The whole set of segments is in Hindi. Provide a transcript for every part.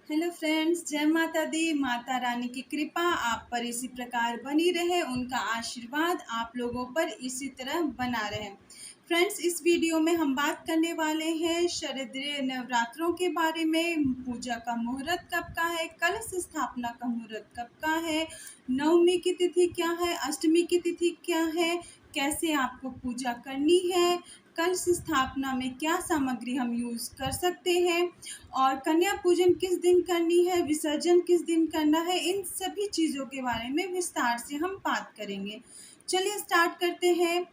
हेलो फ्रेंड्स, जय माता दी। माता रानी की कृपा आप पर इसी प्रकार बनी रहे, उनका आशीर्वाद आप लोगों पर इसी तरह बना रहे। फ्रेंड्स, इस वीडियो में हम बात करने वाले हैं शारदीय नवरात्रों के बारे में। पूजा का मुहूर्त कब का है, कलश स्थापना का मुहूर्त कब का है, नवमी की तिथि क्या है, अष्टमी की तिथि क्या है, कैसे आपको पूजा करनी है, कलश स्थापना में क्या सामग्री हम यूज़ कर सकते हैं, और कन्या पूजन किस दिन करनी है, विसर्जन किस दिन करना है, इन सभी चीज़ों के बारे में विस्तार से हम बात करेंगे। चलिए स्टार्ट करते हैं।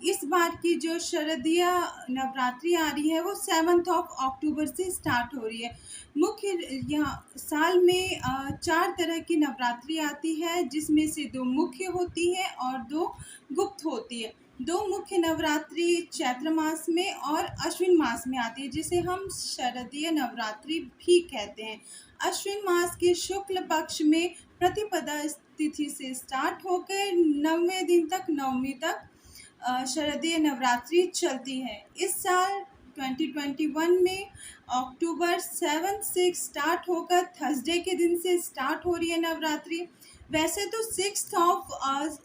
इस बार की जो शारदीय नवरात्रि आ रही है वो 7 अक्टूबर से स्टार्ट हो रही है। मुख्य यहाँ साल में 4 तरह की नवरात्रि आती है, जिसमें से 2 मुख्य होती है और 2 गुप्त होती है। 2 मुख्य नवरात्रि चैत्र मास में और अश्विन मास में आती है, जिसे हम शारदीय नवरात्रि भी कहते हैं। अश्विन मास के शुक्ल पक्ष में प्रतिपदा तिथि से स्टार्ट होकर 9वें दिन तक, नवमी तक शारदीय नवरात्रि चलती है। इस साल 2021 में अक्टूबर 7 से स्टार्ट होकर थर्सडे के दिन से स्टार्ट हो रही है नवरात्रि। वैसे तो 6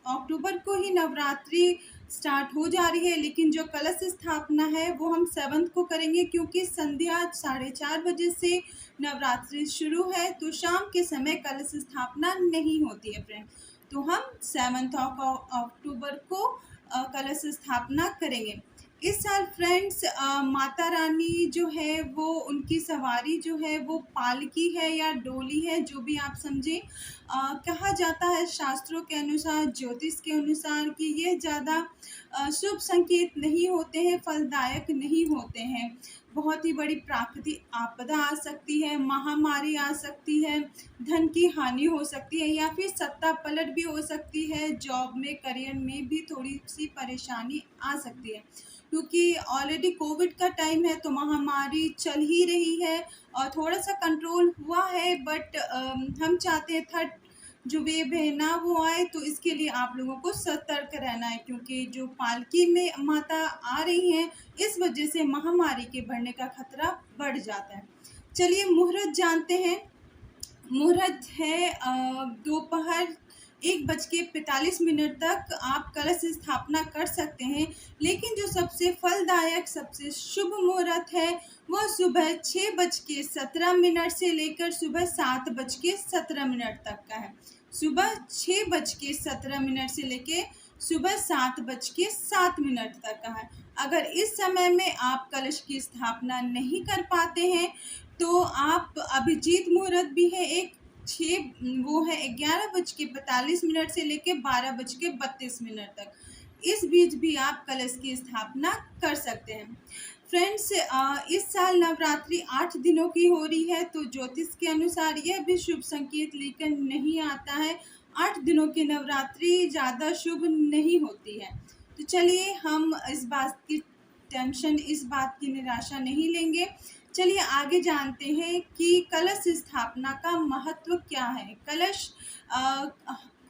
अक्टूबर को ही नवरात्रि स्टार्ट हो जा रही है, लेकिन जो कलश स्थापना है वो हम 7 को करेंगे, क्योंकि संध्या 4:30 बजे से नवरात्रि शुरू है, तो शाम के समय कलश स्थापना नहीं होती है फ्रेंड। तो हम 7 अक्टूबर को कलश स्थापना करेंगे। इस साल फ्रेंड्स माता रानी जो है वो, उनकी सवारी जो है वो पालकी है या डोली है, जो भी आप समझें। कहा जाता है शास्त्रों के अनुसार, ज्योतिष के अनुसार, कि ये ज़्यादा शुभ संकेत नहीं होते हैं, फलदायक नहीं होते हैं। बहुत ही बड़ी प्राकृतिक आपदा आ सकती है, महामारी आ सकती है, धन की हानि हो सकती है, या फिर सत्ता पलट भी हो सकती है। जॉब में, करियर में भी थोड़ी सी परेशानी आ सकती है, क्योंकि ऑलरेडी कोविड का टाइम है, तो महामारी चल ही रही है और थोड़ा सा कंट्रोल हुआ है, बट हम चाहते हैं थर्ड जो वेव है ना वो आए, तो इसके लिए आप लोगों को सतर्क रहना है, क्योंकि जो पालकी में माता आ रही हैं, इस वजह से महामारी के बढ़ने का खतरा बढ़ जाता है। चलिए मुहूर्त जानते हैं। मुहूर्त है दोपहर 1:45 तक आप कलश स्थापना कर सकते हैं, लेकिन जो सबसे फलदायक, सबसे शुभ मुहूर्त है वो सुबह 6:17 से लेकर सुबह 7:17 तक का है। सुबह 6:17 से लेकर सुबह 7:07 तक का है। अगर इस समय में आप कलश की स्थापना नहीं कर पाते हैं, तो आप अभिजीत मुहूर्त भी है एक, वो है 11:42 से लेके 12:32 तक। इस बीच भी आप कलश की स्थापना कर सकते हैं। फ्रेंड्स, इस साल नवरात्रि 8 दिनों की हो रही है, तो ज्योतिष के अनुसार यह भी शुभ संकेत लेकर नहीं आता है। 8 दिनों की नवरात्रि ज़्यादा शुभ नहीं होती है। तो चलिए हम इस बात की टेंशन, इस बात की निराशा नहीं लेंगे। चलिए आगे जानते हैं कि कलश स्थापना का महत्व क्या है। कलश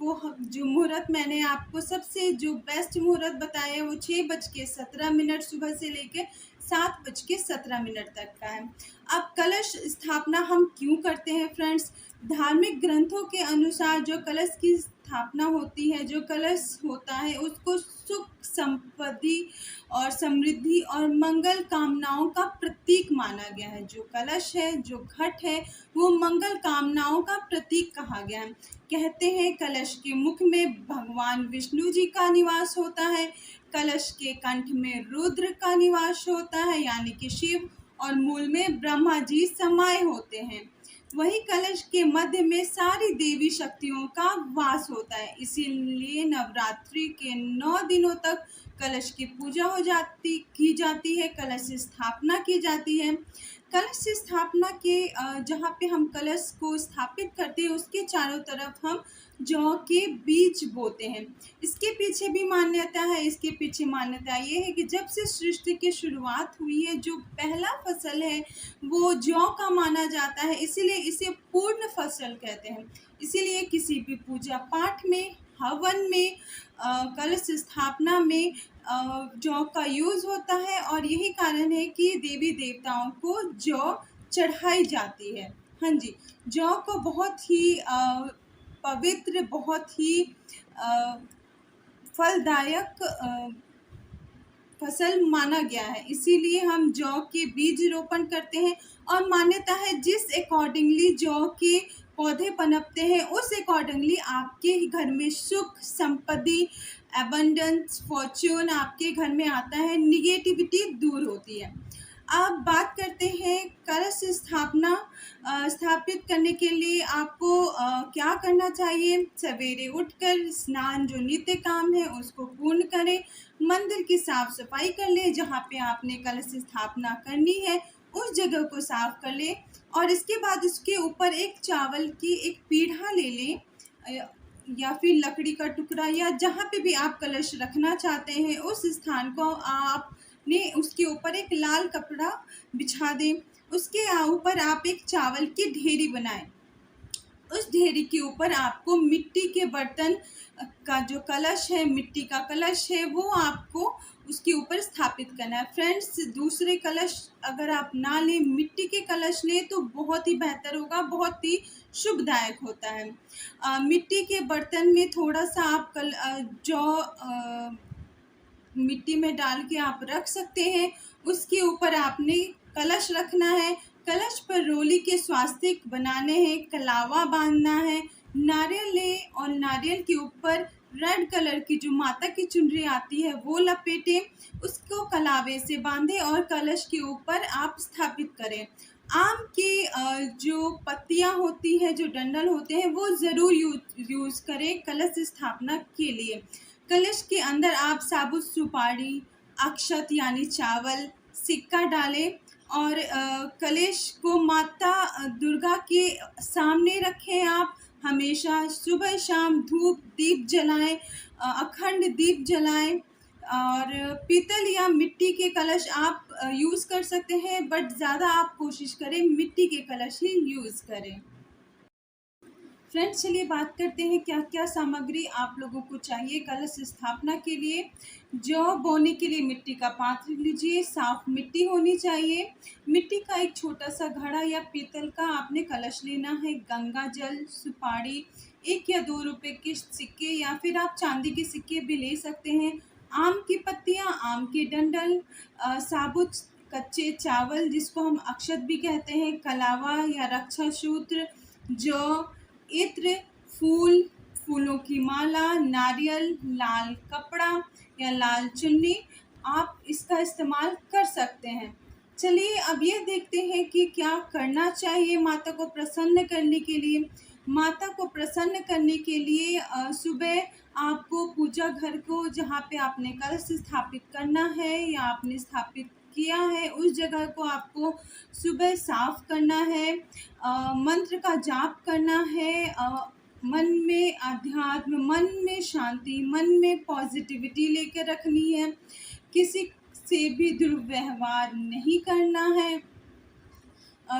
को जो मुहूर्त मैंने आपको सबसे जो बेस्ट मुहूर्त बताया है वो 6:17 सुबह से लेकर 7:17 तक का है। अब कलश स्थापना हम क्यों करते हैं फ्रेंड्स? धार्मिक ग्रंथों के अनुसार जो कलश की स्थापना होती है, जो कलश होता है, उसको सुख, संपत्ति और समृद्धि और मंगल कामनाओं का प्रतीक माना गया है। जो कलश है, जो घट है, वो मंगल कामनाओं का प्रतीक कहा गया है। कहते हैं कलश के मुख में भगवान विष्णु जी का निवास होता है, कलश के कंठ में रुद्र का निवास होता है यानी कि शिव, और मूल में ब्रह्मा जी समाये होते हैं। वही कलश के मध्य में सारी देवी शक्तियों का वास होता है। इसीलिए नवरात्रि के 9 दिनों तक कलश की पूजा की जाती है, कलश स्थापना की जाती है। कलश स्थापना के जहाँ पे हम कलश को स्थापित करते हैं, उसके चारों तरफ हम जौ के बीज बोते हैं। इसके पीछे भी मान्यता है। इसके पीछे मान्यता ये है कि जब से सृष्टि की शुरुआत हुई है, जो पहला फसल है वो जौ का माना जाता है, इसीलिए इसे पूर्ण फसल कहते हैं। इसीलिए किसी भी पूजा पाठ में, हवन में, कलश स्थापना में जौ का यूज़ होता है, और यही कारण है कि देवी देवताओं को जौ चढ़ाई जाती है। हाँ जी, जौ को बहुत ही पवित्र, बहुत ही फलदायक फसल माना गया है, इसीलिए हम जौ के बीज रोपण करते हैं। और मान्यता है जिस अकॉर्डिंगली जौ के पौधे पनपते हैं उस अकॉर्डिंगली आपके घर में सुख, संपत्ति, एबंडेंस, फॉर्च्यून आपके घर में आता है, निगेटिविटी दूर होती है। अब बात करते हैं कलश स्थापना स्थापित करने के लिए आपको क्या करना चाहिए। सवेरे उठकर स्नान, जो नित्य काम है उसको पूर्ण करें, मंदिर की साफ सफाई कर ले, जहाँ पे आपने कलश स्थापना करनी है उस जगह को साफ कर ले, और इसके बाद उसके ऊपर एक चावल की एक पीढ़ा ले लें या फिर लकड़ी का टुकड़ा, या जहाँ पे भी आप कलश रखना चाहते हैं उस स्थान को आपने उसके ऊपर एक लाल कपड़ा बिछा दें। उसके ऊपर आप एक चावल की ढेरी बनाएं। उस ढेरी के ऊपर आपको मिट्टी के बर्तन का जो कलश है, मिट्टी का कलश है, वो आपको उसके ऊपर स्थापित करना है। फ्रेंड्स, दूसरे कलश अगर आप ना लें, मिट्टी के कलश लें तो बहुत ही बेहतर होगा, बहुत ही शुभदायक होता है। मिट्टी के बर्तन में थोड़ा सा आप मिट्टी में डाल के आप रख सकते हैं। उसके ऊपर आपने कलश रखना है, कलश पर रोली के स्वास्तिक बनाने हैं, कलावा बांधना है, नारियल ले और नारियल के ऊपर रेड कलर की जो माता की चुनरी आती है वो लपेटें, उसको कलावे से बांधें और कलश के ऊपर आप स्थापित करें। आम की जो पत्तियां होती हैं, जो डंडल होते हैं, वो ज़रूर यूज़ करें कलश स्थापना के लिए। कलश के अंदर आप साबुत सुपारी, अक्षत यानी चावल, सिक्का डालें और कलश को माता दुर्गा के सामने रखें। आप हमेशा सुबह शाम धूप दीप जलाएं, अखंड दीप जलाएं, और पीतल या मिट्टी के कलश आप यूज़ कर सकते हैं, बट ज़्यादा आप कोशिश करें मिट्टी के कलश ही यूज़ करें। फ्रेंड्स, चलिए बात करते हैं क्या क्या सामग्री आप लोगों को चाहिए कलश स्थापना के लिए। जौ बोने के लिए मिट्टी का पात्र लीजिए, साफ मिट्टी होनी चाहिए। मिट्टी का एक छोटा सा घड़ा या पीतल का आपने कलश लेना है। गंगा जल, सुपारी, 1 या 2 रुपए के सिक्के या फिर आप चांदी के सिक्के भी ले सकते हैं। आम की पत्तियां, आम के डंडल, साबुत कच्चे चावल जिसको हम अक्षत भी कहते हैं, कलावा या रक्षा सूत्र, जौ, इत्र, फूल, फूलों की माला, नारियल, लाल कपड़ा या लाल चुन्नी, आप इसका इस्तेमाल कर सकते हैं। चलिए अब ये देखते हैं कि क्या करना चाहिए माता को प्रसन्न करने के लिए। माता को प्रसन्न करने के लिए सुबह आपको पूजा घर को, जहाँ पे आपने कलश स्थापित करना है या आपने स्थापित किया है, उस जगह को आपको सुबह साफ करना है, मंत्र का जाप करना है, मन में आध्यात्म, मन में शांति, मन में पॉजिटिविटी लेकर रखनी है, किसी से भी दुर्व्यवहार नहीं करना है,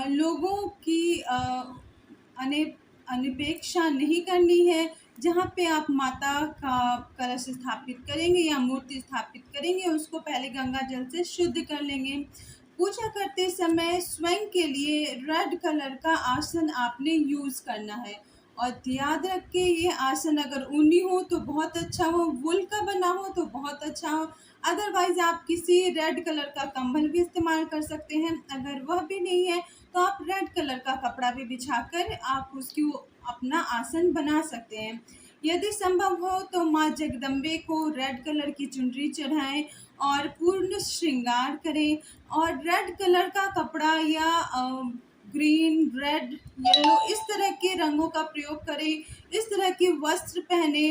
लोगों की अनपेक्षा नहीं करनी है। जहाँ पे आप माता का कलश स्थापित करेंगे या मूर्ति स्थापित करेंगे उसको पहले गंगा जल से शुद्ध कर लेंगे। पूजा करते समय स्वयं के लिए रेड कलर का आसन आपने यूज़ करना है, और याद रखें ये आसन अगर ऊनी हो तो बहुत अच्छा हो, वुल का बना हो तो बहुत अच्छा हो, अदरवाइज आप किसी रेड कलर का कंबल भी इस्तेमाल कर सकते हैं। अगर वह भी नहीं है तो आप रेड कलर का कपड़ा भी बिछाकर आप उसकी अपना आसन बना सकते हैं। यदि संभव हो तो माँ जगदम्बे को रेड कलर की चुनरी चढ़ाएं और पूर्ण श्रृंगार करें, और रेड कलर का कपड़ा या ग्रीन, रेड, येलो इस तरह के रंगों का प्रयोग करें, इस तरह के वस्त्र पहने,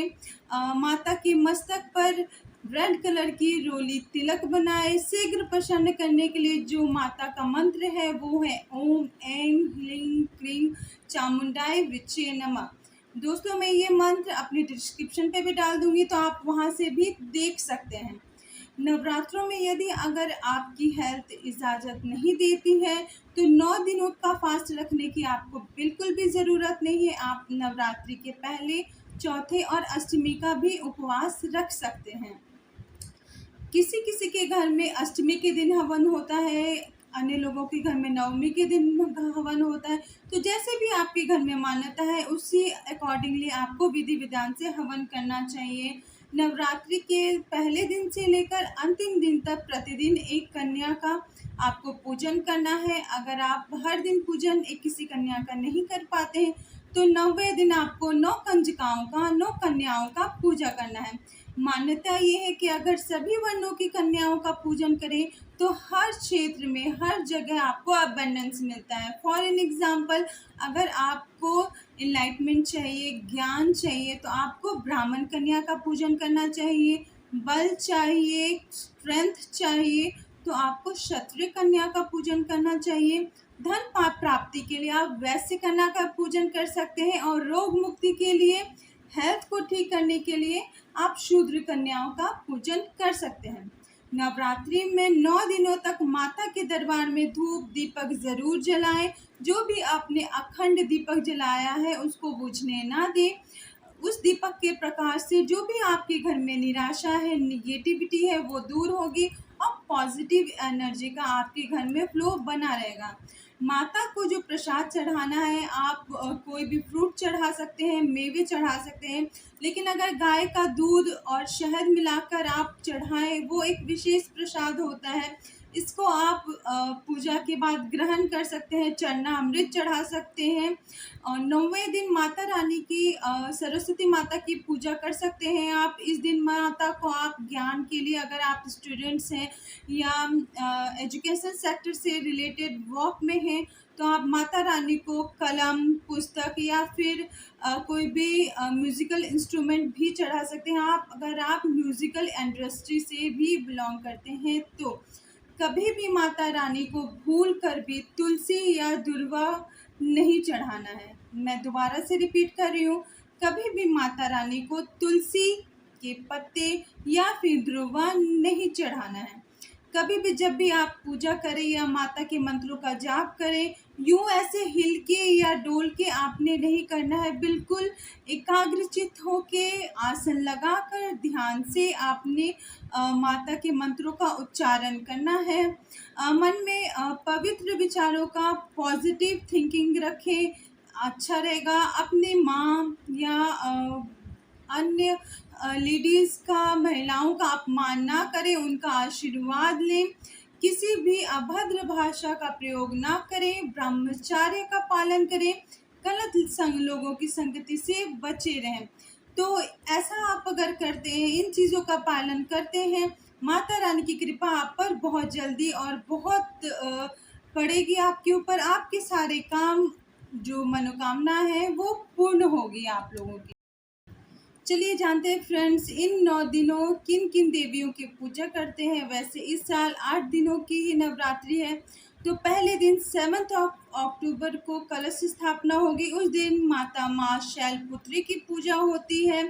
माता के मस्तक पर रेड कलर की रोली तिलक बनाए। शीघ्र प्रसन्न करने के लिए जो माता का मंत्र है वो है ओम ऐं ह्लीं क्लीं चामुंडाय विच्चे नमः। दोस्तों, मैं ये मंत्र अपनी डिस्क्रिप्शन पे भी डाल दूंगी तो आप वहाँ से भी देख सकते हैं। नवरात्रों में यदि अगर आपकी हेल्थ इजाज़त नहीं देती है तो 9 दिनों का फास्ट रखने की आपको बिल्कुल भी ज़रूरत नहीं है। आप नवरात्रि के पहले, चौथे और अष्टमी का भी उपवास रख सकते हैं। किसी किसी के घर में अष्टमी के दिन हवन होता है, अन्य लोगों के घर में नवमी के दिन हवन होता है। तो जैसे भी आपके घर में मान्यता है उसी अकॉर्डिंगली आपको विधि विधान से हवन करना चाहिए। नवरात्रि के पहले दिन से लेकर अंतिम दिन तक प्रतिदिन एक कन्या का आपको पूजन करना है। अगर आप हर दिन पूजन एक किसी कन्या का नहीं कर पाते हैं तो 9वें दिन आपको 9 कंजकाओं का 9 कन्याओं का पूजा करना है। मान्यता ये है कि अगर सभी वर्णों की कन्याओं का पूजन करें तो हर क्षेत्र में हर जगह आपको अबंडेंस मिलता है। फॉर एन एग्जाम्पल, अगर आपको इनलाइटमेंट चाहिए, ज्ञान चाहिए, तो आपको ब्राह्मण कन्या का पूजन करना चाहिए। बल चाहिए, स्ट्रेंथ चाहिए, तो आपको क्षत्रिय कन्या का पूजन करना चाहिए। धन प्राप्ति के लिए आप वैश्य कन्या का पूजन कर सकते हैं और रोग मुक्ति के लिए, हेल्थ को ठीक करने के लिए आप शूद्र कन्याओं का पूजन कर सकते हैं। नवरात्रि में 9 दिनों तक माता के दरबार में धूप दीपक जरूर जलाएं। जो भी आपने अखंड दीपक जलाया है उसको बुझने ना दें। उस दीपक के प्रकाश से जो भी आपके घर में निराशा है, निगेटिविटी है, वो दूर होगी और पॉजिटिव एनर्जी का आपके घर में फ्लो बना रहेगा। माता को जो प्रसाद चढ़ाना है, आप कोई भी फ्रूट चढ़ा सकते हैं, मेवे चढ़ा सकते हैं, लेकिन अगर गाय का दूध और शहद मिलाकर आप चढ़ाएं वो एक विशेष प्रसाद होता है। इसको आप पूजा के बाद ग्रहण कर सकते हैं, चरना अमृत चढ़ा सकते हैं। और 9वें दिन माता रानी की सरस्वती माता की पूजा कर सकते हैं आप। इस दिन माता को आप ज्ञान के लिए, अगर आप स्टूडेंट्स हैं या एजुकेशन सेक्टर से रिलेटेड वर्क में हैं, तो आप माता रानी को कलम, पुस्तक या फिर कोई भी म्यूज़िकल इंस्ट्रूमेंट भी चढ़ा सकते हैं। अगर आप म्यूज़िकल इंडस्ट्री से भी बिलोंग करते हैं तो कभी भी माता रानी को भूल कर भी तुलसी या दुर्वा नहीं चढ़ाना है। मैं दोबारा से रिपीट कर रही हूँ, कभी भी माता रानी को तुलसी के पत्ते या फिर दुर्वा नहीं चढ़ाना है। कभी भी जब भी आप पूजा करें या माता के मंत्रों का जाप करें, यूँ ऐसे हिल के या डोल के आपने नहीं करना है। बिल्कुल एकाग्रचित्त होके आसन लगाकर ध्यान से आपने माता के मंत्रों का उच्चारण करना है। मन में पवित्र विचारों का पॉजिटिव थिंकिंग रखें, अच्छा रहेगा। अपने माँ या अन्य लेडीज़ का, महिलाओं का अपमान ना करें, उनका आशीर्वाद लें। किसी भी अभद्र भाषा का प्रयोग ना करें, ब्रह्मचर्य का पालन करें, गलत लोगों की संगति से बचे रहें। तो ऐसा आप अगर करते हैं, इन चीज़ों का पालन करते हैं, माता रानी की कृपा आप पर बहुत जल्दी और बहुत पड़ेगी आपके ऊपर। आपके सारे काम, जो मनोकामना है, वो पूर्ण होगी आप लोगों की। चलिए जानते हैं फ्रेंड्स, इन 9 दिनों किन किन देवियों की पूजा करते हैं। वैसे इस साल 8 दिनों की ही नवरात्रि है। तो पहले दिन 7 अक्टूबर को कलश स्थापना होगी। उस दिन माता माँ शैलपुत्री की पूजा होती है।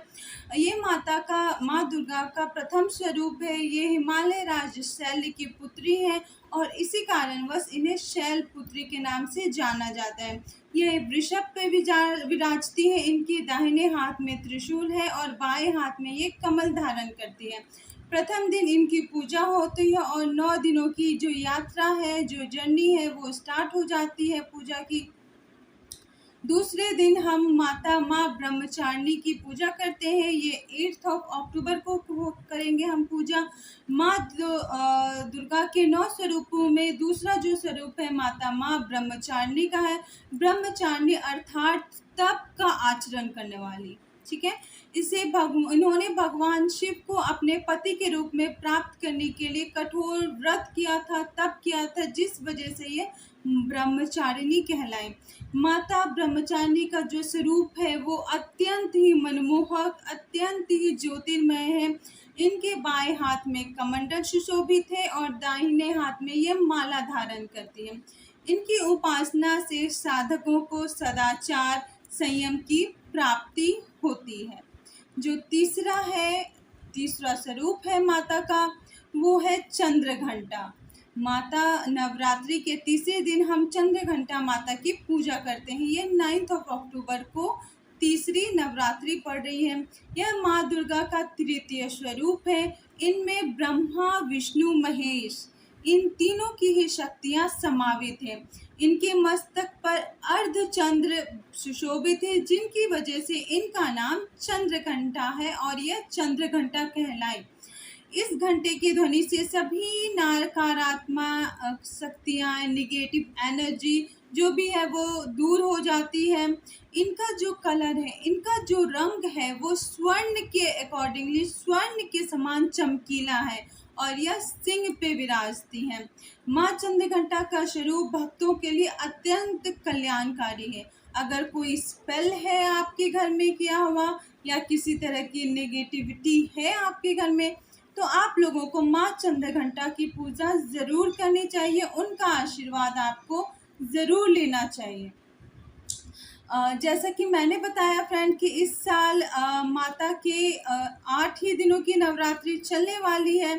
ये माँ दुर्गा का प्रथम स्वरूप है। ये हिमालय राज शैल की पुत्री है और इसी कारणवश इन्हें शैलपुत्री के नाम से जाना जाता है। ये वृषभ पे विराजती है। इनके दाहिने हाथ में त्रिशूल है और बाएं हाथ में ये कमल धारण करती है। प्रथम दिन इनकी पूजा होती है और 9 दिनों की जो यात्रा है, जो जर्नी है, वो स्टार्ट हो जाती है पूजा की। दूसरे दिन हम माता माँ ब्रह्मचारिणी की पूजा करते हैं। ये 8 अक्टूबर को करेंगे हम पूजा। माँ दुर्गा के 9 स्वरूपों में दूसरा जो स्वरूप है माता माँ ब्रह्मचारिणी का है। ब्रह्मचारिणी अर्थात तप का आचरण करने वाली, ठीक है। इन्होंने भगवान शिव को अपने पति के रूप में प्राप्त करने के लिए कठोर व्रत किया था, तप किया था, जिस वजह से ये ब्रह्मचारिणी कहलाए। माता ब्रह्मचारिणी का जो स्वरूप है वो अत्यंत ही मनमोहक, अत्यंत ही ज्योतिर्मय है। इनके बाएं हाथ में कमंडल सुशोभित है और दाहिने हाथ में ये माला धारण करती है। इनकी उपासना से साधकों को सदाचार, संयम की प्राप्ति होती है। जो तीसरा स्वरूप है माता का, वो है चंद्र घंटा। माता नवरात्रि के तीसरे दिन हम चंद्र घंटा माता की पूजा करते हैं। ये 9 अक्टूबर को तीसरी नवरात्रि पड़ रही है। यह माँ दुर्गा का तृतीय स्वरूप है। इनमें ब्रह्मा, विष्णु, महेश इन तीनों की ही शक्तियां समावित है। इनके मस्तक पर अर्धचंद्र सुशोभित है, जिनकी वजह से इनका नाम चंद्रघंटा है और यह चंद्रघंटा कहलाई। इस घंटे की ध्वनि से सभी नकारात्मक शक्तियाँ, नेगेटिव एनर्जी जो भी है वो दूर हो जाती है। इनका जो कलर है, इनका जो रंग है वो स्वर्ण के अकॉर्डिंगली स्वर्ण के समान चमकीला है और यह सिंह पे विराजती है। माँ चंद्रघंटा का स्वरूप भक्तों के लिए अत्यंत कल्याणकारी है। अगर कोई स्पेल है आपके घर में किया हुआ या किसी तरह की नेगेटिविटी है आपके घर में, तो आप लोगों को माँ चंद्रघंटा की पूजा ज़रूर करनी चाहिए, उनका आशीर्वाद आपको ज़रूर लेना चाहिए। जैसा कि मैंने बताया फ्रेंड कि इस साल माता के 8 ही दिनों की नवरात्रि चलने वाली है,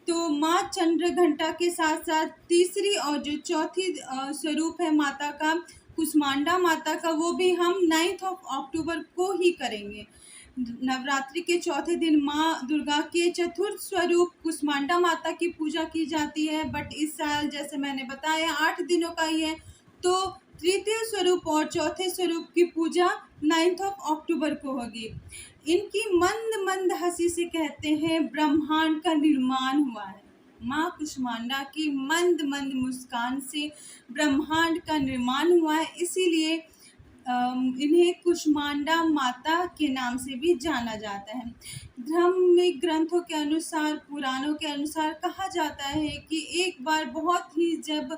तो माँ चंद्रघंटा के साथ साथ तीसरी और जो चौथी स्वरूप है माता का, कुष्मांडा माता का, वो भी हम 9 अक्टूबर को ही करेंगे। नवरात्रि के चौथे दिन माँ दुर्गा के चतुर्थ स्वरूप कुष्मांडा माता की पूजा की जाती है, बट इस साल जैसे मैंने बताया 8 दिनों का ही है, तो तृतीय स्वरूप और चौथे स्वरूप की पूजा 9 अक्टूबर को होगी। इनकी मंद मंद हंसी से कहते हैं ब्रह्मांड का निर्माण हुआ है। माँ कुष्मांडा की मंद मंद मुस्कान से ब्रह्मांड का निर्माण हुआ है, इसीलिए इन्हें कुष्मांडा माता के नाम से भी जाना जाता है। धार्मिक ग्रंथों के अनुसार, पुराणों के अनुसार कहा जाता है कि एक बार बहुत ही जब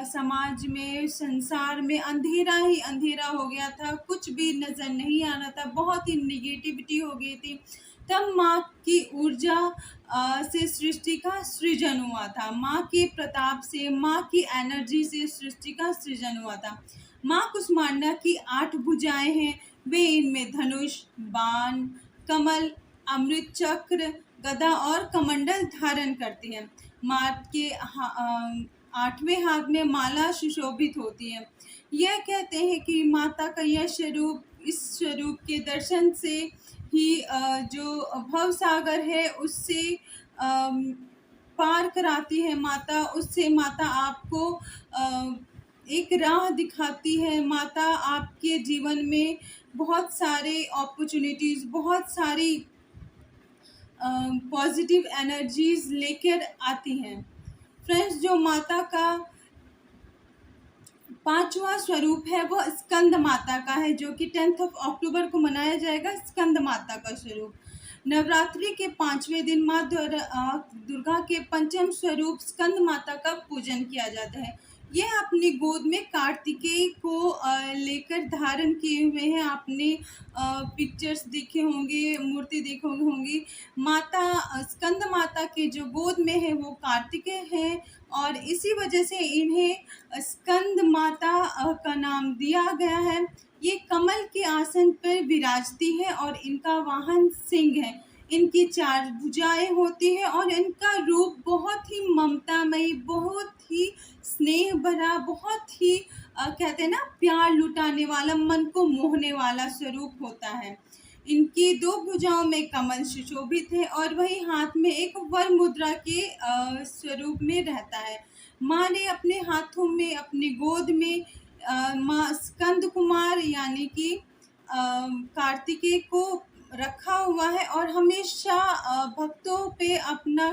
समाज में, संसार में अंधेरा ही अंधेरा हो गया था, कुछ भी नज़र नहीं आ रहा था, बहुत ही निगेटिविटी हो गई थी, तब माँ की ऊर्जा से सृष्टि का सृजन हुआ था। माँ के प्रताप से, माँ की एनर्जी से सृष्टि का सृजन हुआ था। माँ कुष्मांडा की 8 भुजाएं हैं, वे इनमें धनुष, बाण, कमल, अमृत चक्र, गदा और कमंडल धारण करती है। माँ के 8वें हाथ में माला सुशोभित होती है। यह कहते हैं कि माता का यह स्वरूप, इस स्वरूप के दर्शन से ही जो भव सागर है उससे पार कराती है माता, उससे माता आपको एक राह दिखाती है। माता आपके जीवन में बहुत सारे अपॉर्चुनिटीज़, बहुत सारी पॉजिटिव एनर्जीज लेकर आती हैं। फ्रेंड्स, जो माता का 5वां स्वरूप है वह स्कंद माता का है, जो कि 10 अक्टूबर को मनाया जाएगा। स्कंद माता का स्वरूप नवरात्रि के 5वें दिन माँ दुर्गा के 5म स्वरूप स्कंद माता का पूजन किया जाता है। यह अपनी गोद में कार्तिकेय को लेकर धारण किए हुए हैं। आपने पिक्चर्स देखे होंगे, मूर्ति देखे होंगी। माता स्कंद माता के जो गोद में है वो कार्तिकेय है और इसी वजह से इन्हें स्कंद माता का नाम दिया गया है। ये कमल के आसन पर विराजती है और इनका वाहन सिंह है। इनकी 4 भुजाएं होती है और इनका रूप बहुत ही ममतामयी, बहुत ही स्नेह भरा, बहुत ही कहते हैं ना प्यार लुटाने वाला, मन को मोहने वाला स्वरूप होता है। इनकी 2 भुजाओं में कमल सुशोभित है और वही हाथ में एक वर मुद्रा के स्वरूप में रहता है। माँ ने अपने हाथों में, अपनी गोद में माँ स्कंद कुमार यानी कि कार्तिकेय को रखा हुआ है और हमेशा भक्तों पे अपना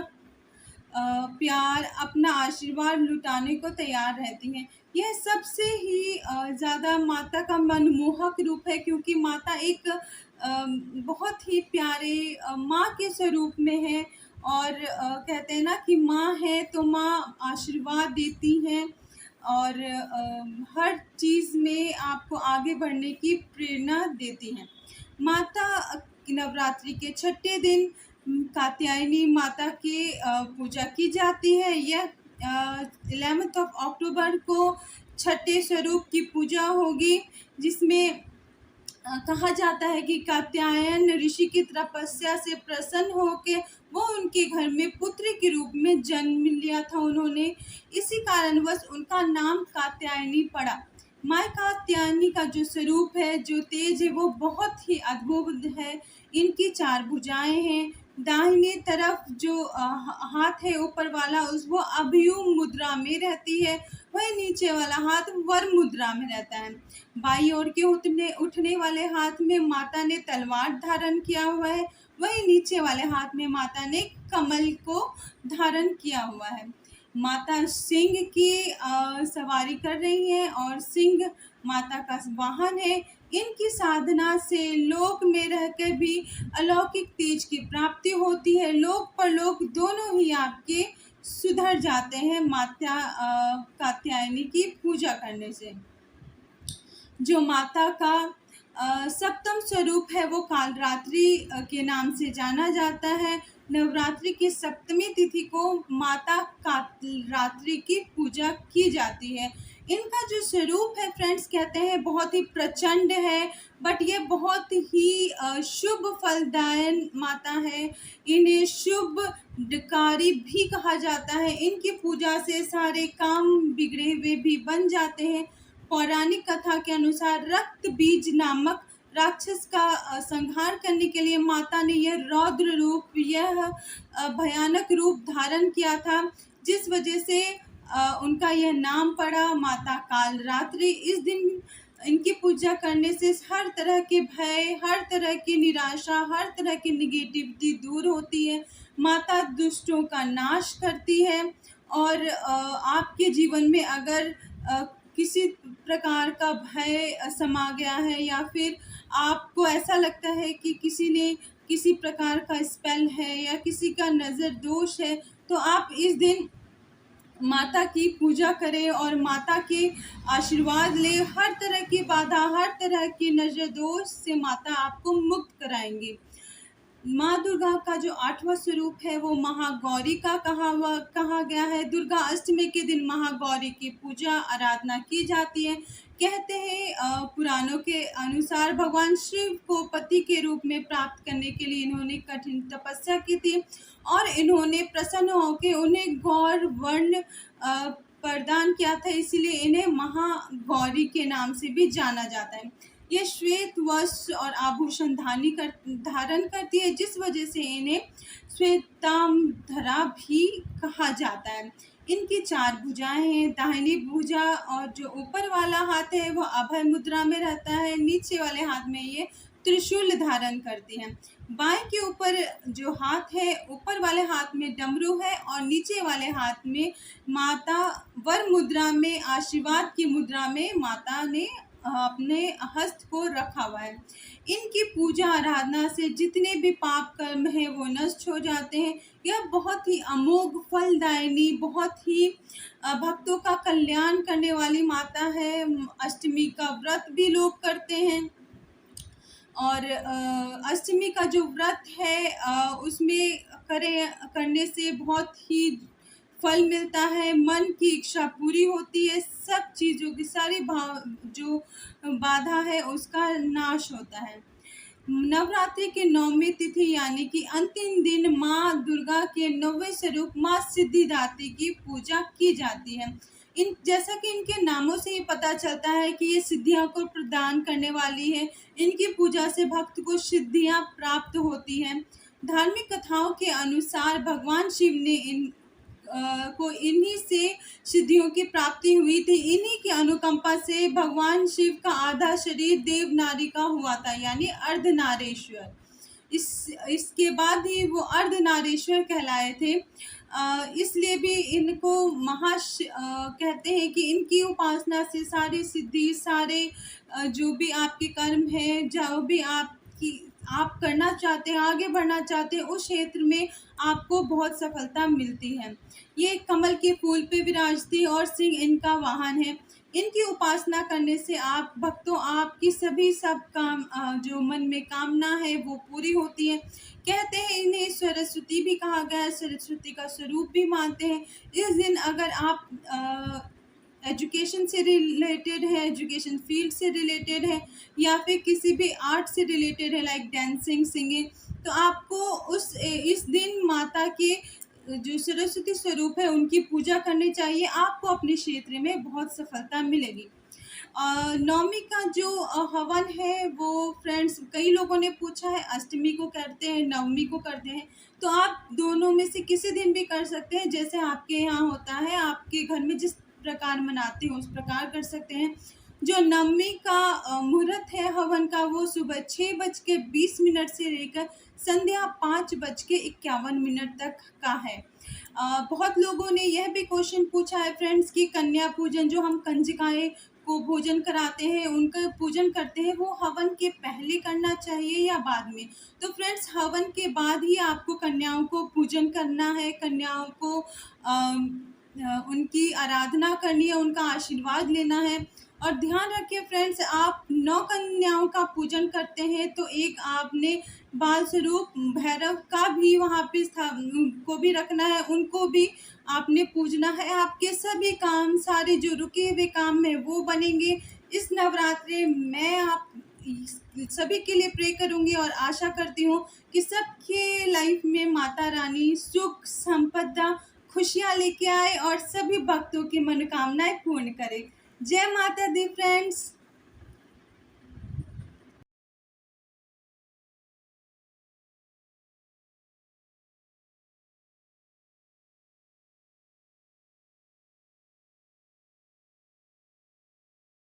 प्यार, अपना आशीर्वाद लुटाने को तैयार रहती हैं। यह सबसे ही ज़्यादा माता का मनमोहक रूप है, क्योंकि माता एक बहुत ही प्यारे माँ के स्वरूप में है और कहते हैं ना कि माँ है तो माँ आशीर्वाद देती हैं और हर चीज़ में आपको आगे बढ़ने की प्रेरणा देती हैं। माता नवरात्रि के 6ठे दिन कात्यायनी माता की पूजा की जाती है। यह 11 अक्टूबर को 6ठे स्वरूप की पूजा होगी, जिसमें कहा जाता है कि कात्यायन ऋषि की तपस्या से प्रसन्न होकर वो उनके घर में पुत्र के रूप में जन्म लिया था उन्होंने, इसी कारणवश उनका नाम कात्यायनी पड़ा। माँ कात्यायनी का जो स्वरूप है, जो तेज है, वो बहुत ही अद्भुत है। इनकी 4 भुजाएं हैं, दाहिने तरफ जो हाथ है ऊपर वाला वो अभ्युम मुद्रा में रहती है, वही नीचे वाला हाथ वर मुद्रा में रहता है। बाई ओर के उठने वाले हाथ में माता ने तलवार धारण किया हुआ है, वही नीचे वाले हाथ में माता ने कमल को धारण किया हुआ है। माता सिंह की सवारी कर रही हैं और सिंह माता का वाहन है। इनकी साधना से लोक में रहकर भी अलौकिक तेज की प्राप्ति होती है। लोक परलोक दोनों ही आपके सुधर जाते हैं माता कात्यायनी की पूजा करने से। जो माता का सप्तम स्वरूप है वो कालरात्रि के नाम से जाना जाता है। नवरात्रि की सप्तमी तिथि को माता कालरात्रि की पूजा की जाती है। इनका जो स्वरूप है फ्रेंड्स कहते हैं बहुत ही प्रचंड है, बट ये बहुत ही शुभ फलदायन माता है। इन्हें शुभकारी भी कहा जाता है। इनकी पूजा से सारे काम बिगड़े हुए भी बन जाते हैं। पौराणिक कथा के अनुसार रक्त बीज नामक राक्षस का संहार करने के लिए माता ने यह रौद्र रूप, यह भयानक रूप धारण किया था, जिस वजह से उनका यह नाम पड़ा माता कालरात्रि। इस दिन इनकी पूजा करने से हर तरह के भय, हर तरह की निराशा, हर तरह की निगेटिविटी दूर होती है। माता दुष्टों का नाश करती है और आपके जीवन में अगर किसी प्रकार का भय समा गया है या फिर आपको ऐसा लगता है कि किसी ने किसी प्रकार का स्पेल है या किसी का नज़र दोष है, तो आप इस दिन माता की पूजा करें और माता के आशीर्वाद ले। हर तरह की बाधा, हर तरह की नजर दोष से माता आपको मुक्त कराएंगी। माँ दुर्गा का जो 8वां स्वरूप है वो महागौरी का कहा गया है। दुर्गा अष्टमी के दिन महागौरी की पूजा आराधना की जाती है। कहते हैं पुराणों के अनुसार भगवान शिव को पति के रूप में प्राप्त करने के लिए इन्होंने कठिन तपस्या की थी और इन्होंने प्रसन्न होकर उन्हें गौर वर्ण प्रदान किया था, इसलिए इन्हें महागौरी के नाम से भी जाना जाता है। ये श्वेत वस्त्र और आभूषण धारण करती है, जिस वजह से इन्हें श्वेतांबरा भी कहा जाता है। इनकी 4 भुजाएं हैं। दाहिनी भुजा और जो ऊपर वाला हाथ है वो अभय मुद्रा में रहता है। नीचे वाले हाथ में ये त्रिशूल धारण करती हैं। बाएं के ऊपर जो हाथ है, ऊपर वाले हाथ में डमरू है और नीचे वाले हाथ में माता वर मुद्रा में, आशीर्वाद की मुद्रा में माता ने अपने हस्त को रखा हुआ है। इनकी पूजा आराधना से जितने भी पाप कर्म हैं वो नष्ट हो जाते हैं। यह बहुत ही अमोघ फलदायिनी, बहुत ही भक्तों का कल्याण करने वाली माता है। अष्टमी का व्रत भी लोग करते हैं और अष्टमी का जो व्रत है उसमें करने से बहुत ही फल मिलता है। मन की इच्छा पूरी होती है। सब चीज़ों की सारी जो बाधा है उसका नाश होता है। नवरात्रि के 9वीं तिथि यानी कि अंतिम दिन माँ दुर्गा के 9वें स्वरूप माँ सिद्धिदात्री की पूजा की जाती है। जैसा कि इनके नामों से ही पता चलता है कि ये सिद्धियां को प्रदान करने वाली है। इनकी पूजा से भक्त को सिद्धियां प्राप्त होती हैं। धार्मिक कथाओं के अनुसार भगवान शिव ने को इन्हीं से सिद्धियों की प्राप्ति हुई थी। इन्हीं की अनुकंपा से भगवान शिव का आधा शरीर देवनारी का हुआ था, यानी अर्धनारेश्वर। इसके बाद ही वो अर्धनारेश्वर कहलाए थे। इसलिए भी इनको कहते हैं कि इनकी उपासना से सारी सिद्धि, सारे जो भी आपके कर्म हैं, जो भी आप करना चाहते हैं, आगे बढ़ना चाहते हैं, उस क्षेत्र में आपको बहुत सफलता मिलती है। ये कमल के फूल पे विराजती और सिंह इनका वाहन है। इनकी उपासना करने से आप भक्तों आपकी सब काम जो मन में कामना है वो पूरी होती है। कहते हैं इन्हें सरस्वती भी कहा गया है, सरस्वती का स्वरूप भी मानते हैं। इस दिन अगर आप एजुकेशन से रिलेटेड है, एजुकेशन फील्ड से रिलेटेड है या फिर किसी भी आर्ट से रिलेटेड है लाइक डांसिंग, सिंगिंग, तो आपको इस दिन माता के जो सरस्वती स्वरूप है उनकी पूजा करनी चाहिए। आपको अपने क्षेत्र में बहुत सफलता मिलेगी। नवमी का जो हवन है वो फ्रेंड्स कई लोगों ने पूछा है अष्टमी को करते हैं, नवमी को करते हैं। तो आप दोनों में से किसी दिन भी कर सकते हैं, जैसे आपके यहाँ होता है, आपके घर में जिस प्रकार मनाते हो उस प्रकार कर सकते हैं। जो नवमी का मुहूर्त है हवन का, वो सुबह 6:20 से लेकर संध्या 5:51 तक का है। बहुत लोगों ने यह भी क्वेश्चन पूछा है फ्रेंड्स कि कन्या पूजन, जो हम कंजकाएं को भोजन कराते हैं, उनका पूजन करते हैं, वो हवन के पहले करना चाहिए या बाद में। तो फ्रेंड्स, हवन के बाद ही आपको कन्याओं को पूजन करना है, कन्याओं को उनकी आराधना करनी है, उनका आशीर्वाद लेना है। और ध्यान रखिए फ्रेंड्स, आप 9 कन्याओं का पूजन करते हैं तो एक आपने बाल स्वरूप भैरव का भी वहाँ पे को भी रखना है, उनको भी आपने पूजना है। आपके सभी काम, सारे जो रुके हुए काम हैं वो बनेंगे। इस नवरात्रि मैं आप सभी के लिए प्रे करूंगी और आशा करती हूँ कि सबके लाइफ में माता रानी सुख संपदा खुशियाँ लेके आए और सभी भक्तों की मनोकामनाएं पूर्ण करे। जय माता दी फ्रेंड्स।